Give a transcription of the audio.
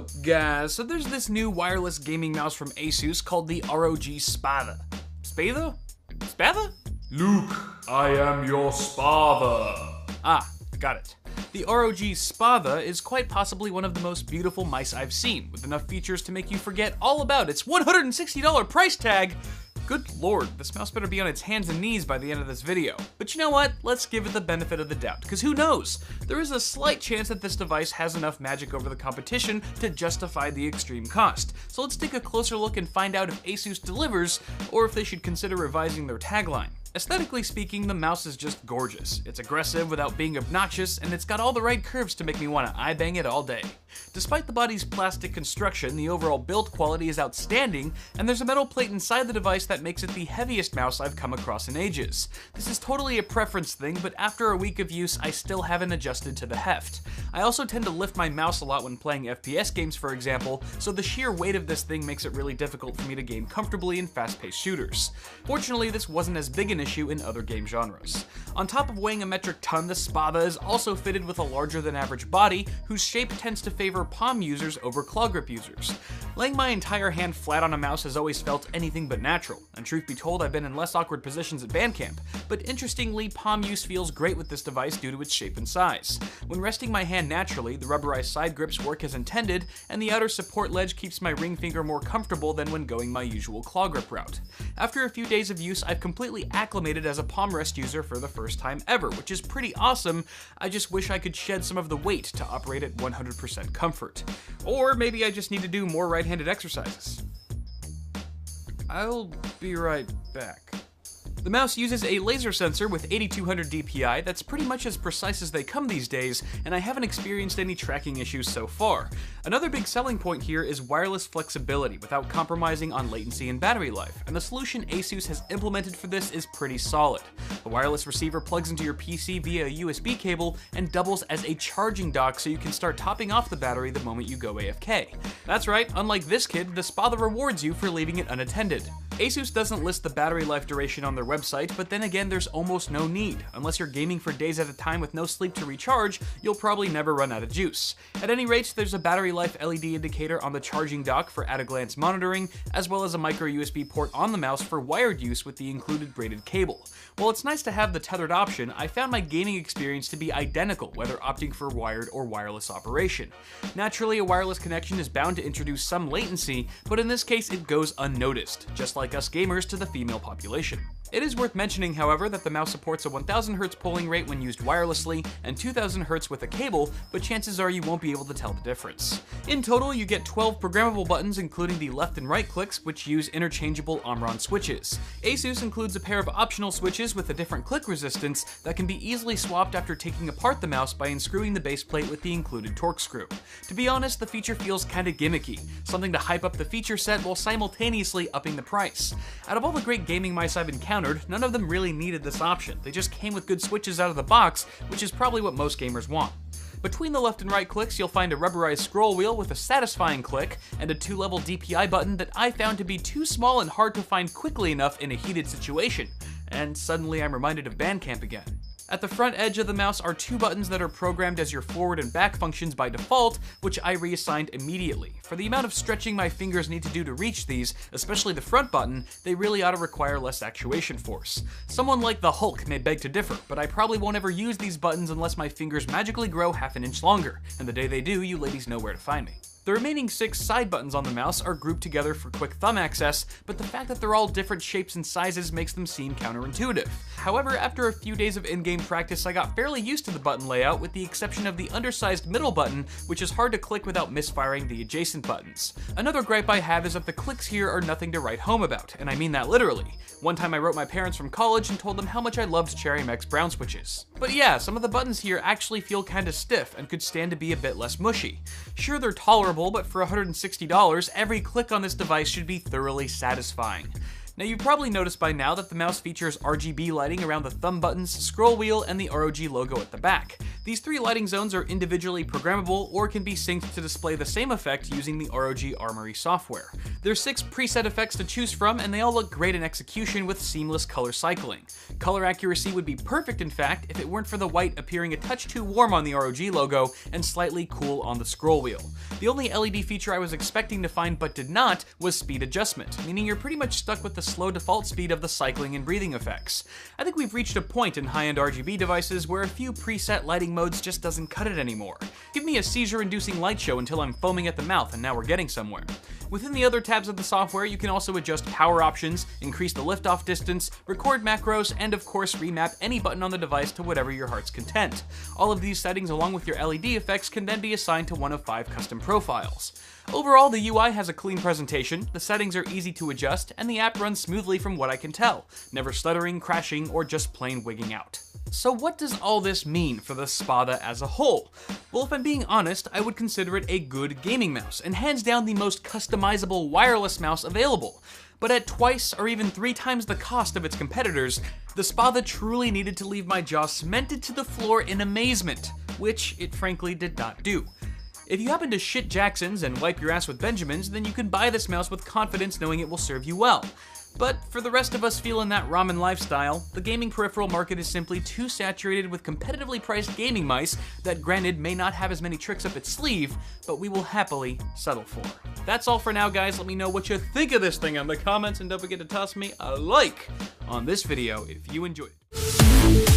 up, guys? So there's this new wireless gaming mouse from Asus called the ROG Spatha. Spatha? Spatha? Luke, I am your Spatha. Ah, got it. The ROG Spatha is quite possibly one of the most beautiful mice I've seen, with enough features to make you forget all about its $160 price tag. Good lord, this mouse better be on its hands and knees by the end of this video. But you know what? Let's give it the benefit of the doubt, because who knows? There is a slight chance that this device has enough magic over the competition to justify the extreme cost. So let's take a closer look and find out if Asus delivers, or if they should consider revising their tagline. Aesthetically speaking, the mouse is just gorgeous. It's aggressive without being obnoxious, and it's got all the right curves to make me want to eye bang it all day. Despite the body's plastic construction, the overall build quality is outstanding, and there's a metal plate inside the device that makes it the heaviest mouse I've come across in ages. This is totally a preference thing, but after a week of use, I still haven't adjusted to the heft. I also tend to lift my mouse a lot when playing FPS games, for example, so the sheer weight of this thing makes it really difficult for me to game comfortably in fast-paced shooters. Fortunately, this wasn't as big an issue in other game genres. On top of weighing a metric ton, the Spatha is also fitted with a larger than average body, whose shape tends to favor palm users over claw grip users. Laying my entire hand flat on a mouse has always felt anything but natural, and truth be told, I've been in less awkward positions at band camp, but interestingly, palm use feels great with this device due to its shape and size. When resting my hand naturally, the rubberized side grips work as intended, and the outer support ledge keeps my ring finger more comfortable than when going my usual claw grip route. After a few days of use, I've completely acclimated as a palm rest user for the first time ever, which is pretty awesome. I just wish I could shed some of the weight to operate at 100% comfort. Or maybe I just need to do more right-handed exercises. I'll be right back. The mouse uses a laser sensor with 8200 DPI that's pretty much as precise as they come these days, and I haven't experienced any tracking issues so far. Another big selling point here is wireless flexibility without compromising on latency and battery life, and the solution Asus has implemented for this is pretty solid. The wireless receiver plugs into your PC via a USB cable and doubles as a charging dock so you can start topping off the battery the moment you go AFK. That's right, unlike this kid, the Spatha rewards you for leaving it unattended. Asus doesn't list the battery life duration on their website, but then again there's almost no need. Unless you're gaming for days at a time with no sleep to recharge, you'll probably never run out of juice. At any rate, there's a battery life LED indicator on the charging dock for at-a-glance monitoring, as well as a micro USB port on the mouse for wired use with the included braided cable. While it's nice to have the tethered option, I found my gaming experience to be identical whether opting for wired or wireless operation. Naturally, a wireless connection is bound to introduce some latency, but in this case it goes unnoticed, just like us gamers to the female population. It is worth mentioning, however, that the mouse supports a 1000 Hz polling rate when used wirelessly and 2000 Hz with a cable, but chances are you won't be able to tell the difference. In total, you get 12 programmable buttons, including the left and right clicks, which use interchangeable Omron switches. Asus includes a pair of optional switches with a different click resistance that can be easily swapped after taking apart the mouse by unscrewing the base plate with the included torque screw. To be honest, the feature feels kinda gimmicky, something to hype up the feature set while simultaneously upping the price. Out of all the great gaming mice I've encountered, none of them really needed this option. They just came with good switches out of the box, which is probably what most gamers want. Between the left and right clicks, you'll find a rubberized scroll wheel with a satisfying click, and a 2-level DPI button that I found to be too small and hard to find quickly enough in a heated situation. And suddenly I'm reminded of band camp again. At the front edge of the mouse are 2 buttons that are programmed as your forward and back functions by default, which I reassigned immediately. For the amount of stretching my fingers need to do to reach these, especially the front button, they really ought to require less actuation force. Someone like the Hulk may beg to differ, but I probably won't ever use these buttons unless my fingers magically grow half an inch longer, and the day they do, you ladies know where to find me. The remaining 6 side buttons on the mouse are grouped together for quick thumb access, but the fact that they're all different shapes and sizes makes them seem counterintuitive. However, after a few days of in-game practice, I got fairly used to the button layout with the exception of the undersized middle button, which is hard to click without misfiring the adjacent buttons. Another gripe I have is that the clicks here are nothing to write home about, and I mean that literally. One time I wrote my parents from college and told them how much I loved Cherry Mex brown switches. But yeah, some of the buttons here actually feel kinda stiff and could stand to be a bit less mushy. Sure, they're tolerable, but for $160, every click on this device should be thoroughly satisfying. Now you've probably noticed by now that the mouse features RGB lighting around the thumb buttons, scroll wheel, and the ROG logo at the back. These 3 lighting zones are individually programmable or can be synced to display the same effect using the ROG Armory software. There's 6 preset effects to choose from, and they all look great in execution with seamless color cycling. Color accuracy would be perfect, in fact, if it weren't for the white appearing a touch too warm on the ROG logo and slightly cool on the scroll wheel. The only LED feature I was expecting to find but did not was speed adjustment, meaning you're pretty much stuck with the slow default speed of the cycling and breathing effects. I think we've reached a point in high-end RGB devices where a few preset lighting modes just doesn't cut it anymore. Give me a seizure-inducing light show until I'm foaming at the mouth, and now we're getting somewhere. Within the other tabs of the software, you can also adjust power options, increase the liftoff distance, record macros, and of course remap any button on the device to whatever your heart's content. All of these settings, along with your LED effects, can then be assigned to one of 5 custom profiles. Overall, the UI has a clean presentation, the settings are easy to adjust, and the app runs smoothly from what I can tell, never stuttering, crashing, or just plain wigging out. So what does all this mean for the Spatha as a whole? Well, if I'm being honest, I would consider it a good gaming mouse, and hands down the most customizable wireless mouse available. But at twice or even 3 times the cost of its competitors, the Spatha truly needed to leave my jaw cemented to the floor in amazement, which it frankly did not do. If you happen to shit Jacksons and wipe your ass with Benjamins, then you can buy this mouse with confidence knowing it will serve you well. But for the rest of us feeling that ramen lifestyle, the gaming peripheral market is simply too saturated with competitively priced gaming mice that granted may not have as many tricks up its sleeve, but we will happily settle for. That's all for now, guys. Let me know what you think of this thing in the comments, and don't forget to toss me a like on this video if you enjoyed it.